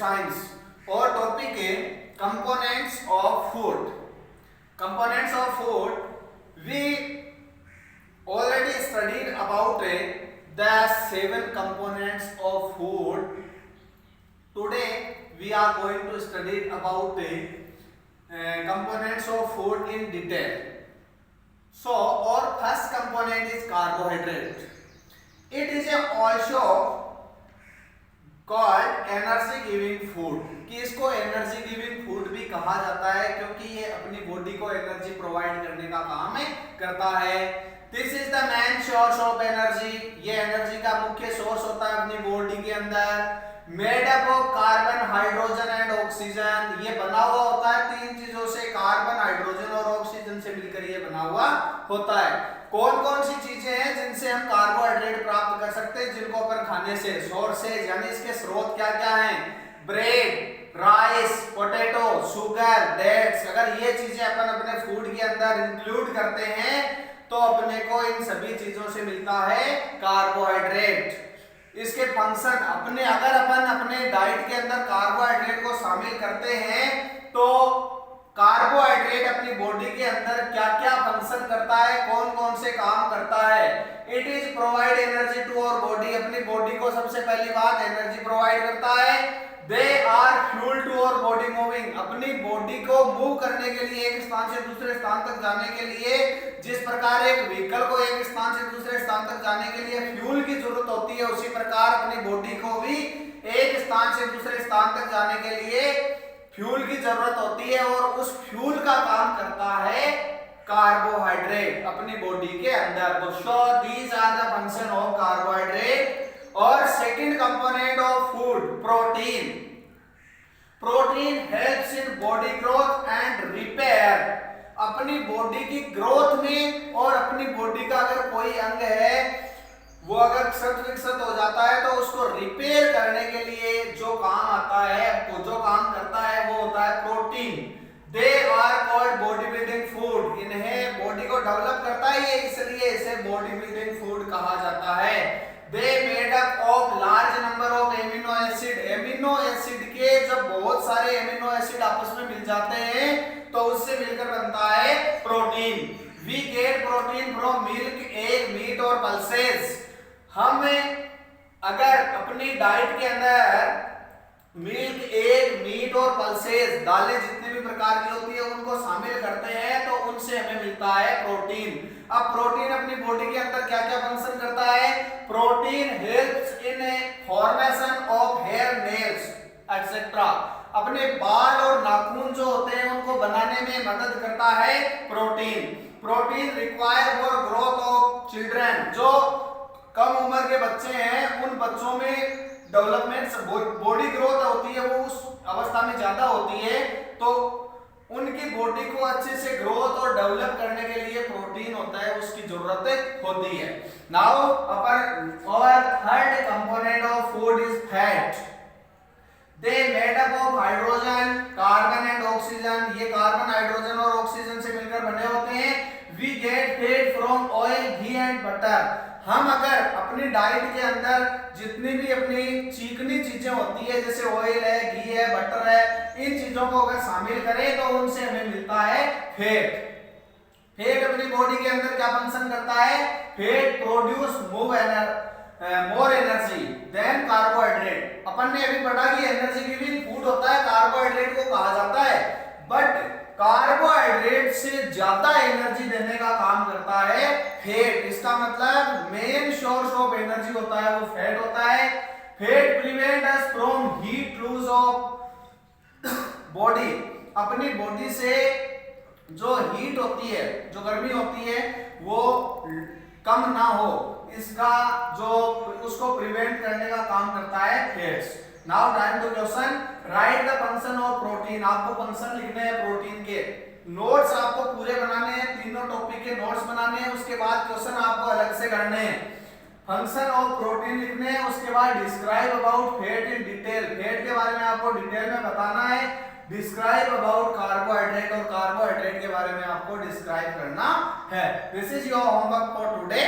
Science और topic है components of food. Components of food we already studied about the 7 components of food. Today we are going to study about the components of food in detail. So our first component is carbohydrate. It is also called energy giving food. कि इसको energy giving food भी कहा जाता है क्योंकि ये अपनी body को एनर्जी प्रोवाइड करने का काम करता है। This is the main source of energy. ये एनर्जी का मुख्य सोर्स होता है अपनी बॉडी के अंदर। Made up of carbon, hydrogen and oxygen. ये बना हुआ होता है 3 चीजों से, कार्बन, हाइड्रोजन और ऑक्सीजन से मिलकर ये बना हुआ होता है। कौन कौन सी चीजें हैं जिनसे हम कार्बोहाइड्रेट प्राप्त कर सकते हैं, जिनको अपन खाने से, सोर्सेज यानी इसके स्रोत क्या क्या हैं? Bread, rice, potato, sugar, dates. अगर ये चीजें अपन अपने फूड के अंदर इंक्लूड करते हैं तो अपने को इन सभी चीजों से मिलता है कार्बोहाइड्रेट। इसके फंक्शन अपने, अगर अपन अपने डाइट के अंदर कार्बोहाइड्रेट को शामिल करते हैं तो कार्बोहाइड्रेट अपनी बॉडी के अंदर क्या क्या फंक्शन करता है, कौन कौन से काम करता है? It is provide energy to our body. अपनी बॉडी को सबसे पहली बात एनर्जी प्रोवाइड करता है। They are fuel to our body moving. अपनी बॉडी को मूव करने के लिए, एक स्थान से दूसरे स्थान तक जाने के लिए, जिस प्रकार एक व्हीकल को एक स्थान से दूसरे स्थान तक जाने के लिए फ्यूल की जरूरत होती है, उसी प्रकार अपनी बॉडी को भी एक स्थान से दूसरे स्थान तक जाने के लिए फ्यूल की जरूरत होती है और उस फ्यूल का काम करता है कार्बोहाइड्रेट अपनी बॉडी के अंदर। तो so these are the function of carbohydrate. और second component of food, protein. Protein helps in body growth and repair. अपनी बॉडी की ग्रोथ में और अपनी बॉडी का अगर कोई अंग है वो अगर क्षत विक्षत हो जाता है तो उसको रिपेयर करने के लिए जो काम आता है, वो जो काम करता है वो होता है protein. They are called body building food. इन्हें बॉडी को डेवलप करता है ये, इसलिए इसे बॉडी बिल्डिंग फूड कहा जाता है। दे made up of large number of amino acid. Amino acid के जब बहुत सारे एमिनो एसिड आपस में मिल जाते हैं तो उससे मिलकर बनता है protein. We get protein from milk, egg, meat और पल्सेस। हम अगर अपनी डाइट के अंदर मिल्क, एग, मीट और पल्सेस, दालें जितने भी प्रकार की होती है उनको शामिल करते हैं तो उनसे हमें मिलता है प्रोटीन। अब प्रोटीन अपनी बॉडी के अंदर क्या क्या फंक्शन करता है? Protein helps in formation of hair, nails etcetera. अपने बाल और नाखून जो होते हैं उनको बनाने में मदद करता है protein. Protein require for growth of children. जो कम उम्र के बच्चे हैं उन बच्चों में डेवलपमेंट, बॉडी ग्रोथ होती है वो उस अवस्था में ज्यादा होती है, तो उनकी बॉडी को अच्छे से ग्रोथ और डेवलप करने के लिए प्रोटीन होता है, उसकी जरूरत होती है। नाउ अपर और third component of food is fat. They made up of hydrogen, carbon and oxygen. ये कार्बन, हाइड्रोजन और ऑक्सीजन से मिलकर बने होते हैं। We get fat from oil, ghee and butter. हम अगर अपनी डाइट के अंदर जितनी भी अपनी चिकनी चीजें होती है जैसे ऑयल है, घी है, बटर है, इन चीजों को अगर शामिल करें तो उनसे हमें मिलता है फैट। फैट अपनी बॉडी के अंदर क्या फंक्शन करता है? Fat produce more energy than carbohydrate. अपन ने अभी पढ़ा कि एनर्जी गिविंग फूड होता है, कार्बोहाइड्रेट को कहा जाता है, बट कार्बोहाइड्रेट से ज्यादा एनर्जी देने का काम करता है फैट। इसका मतलब मेन सोर्स ऑफ एनर्जी होता है वो फैट होता है। Fat prevent us from heat lose off body. अपनी बॉडी से जो हीट होती है, जो गर्मी होती है वो कम ना हो, इसका जो उसको प्रिवेंट करने का काम करता है fats. Now time to question. Write the function of protein. आपको फंक्शन लिखने हैं प्रोटीन के। नोट्स आपको पूरे बनाने हैं, तीनों टॉपिक के नोट्स बनाने हैं, उसके बाद क्वेश्चन आपको अलग से करने हैं। फंक्शन ऑफ प्रोटीन लिखने हैं, उसके बाद describe about fat in detail. Fat के बारे में आपको डिटेल में बताना है। डिस्क्राइब अबाउट कार्बोहाइड्रेट, और कार्बोहाइड्रेट के बारे में आपको डिस्क्राइब करना है। This is your homework for today.